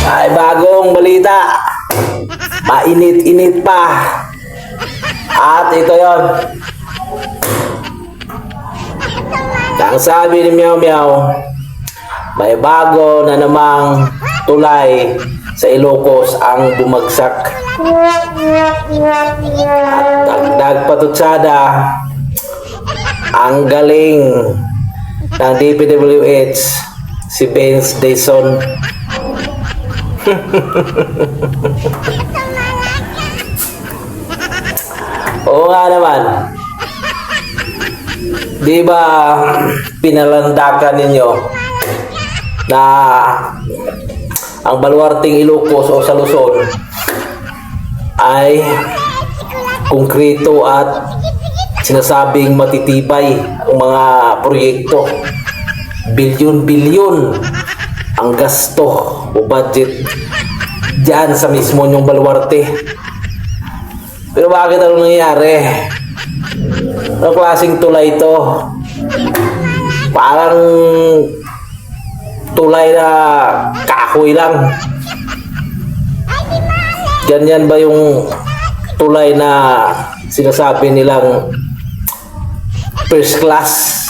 Ay, bagong balita. Mainit-init pa. At ito yon. Ang sabi ni Meow Meow, may bago na namang tulay sa Ilocos ang bumagsak. At dagdag patutsada, ang galing ng DPWH, si Benz Dayson. Oo nga naman. Di ba pinalandakan ninyo na ang baluarting Ilocos o sa Luzon ay konkreto at sinasabing matitibay ang mga proyekto. Bilyon-bilyon ang gasto o budget diyan sa mismo yung baluarte. Pero bakit ano nangyayari? Anong klaseng tulay ito? Parang tulay na kahoy lang. Ganyan ba yung tulay na sinasabi nilang first class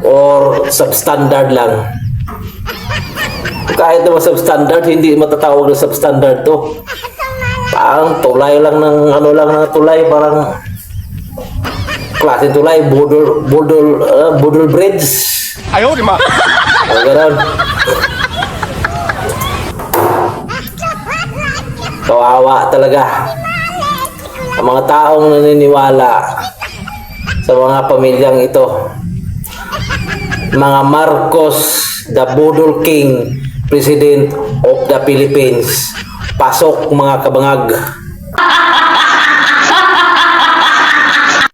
or substandard lang? Kahit naman substandard, hindi matatawag na substandard to. Parang tulay lang ng ano lang na tulay, parang klase tulay, border bridge. Ayaw, di ma. O gano'n. Kawawa talaga ang mga taong naniniwala sa mga pamilyang ito. Mga Marcos, the Budol King, President of the Philippines. Pasok mga kabangag.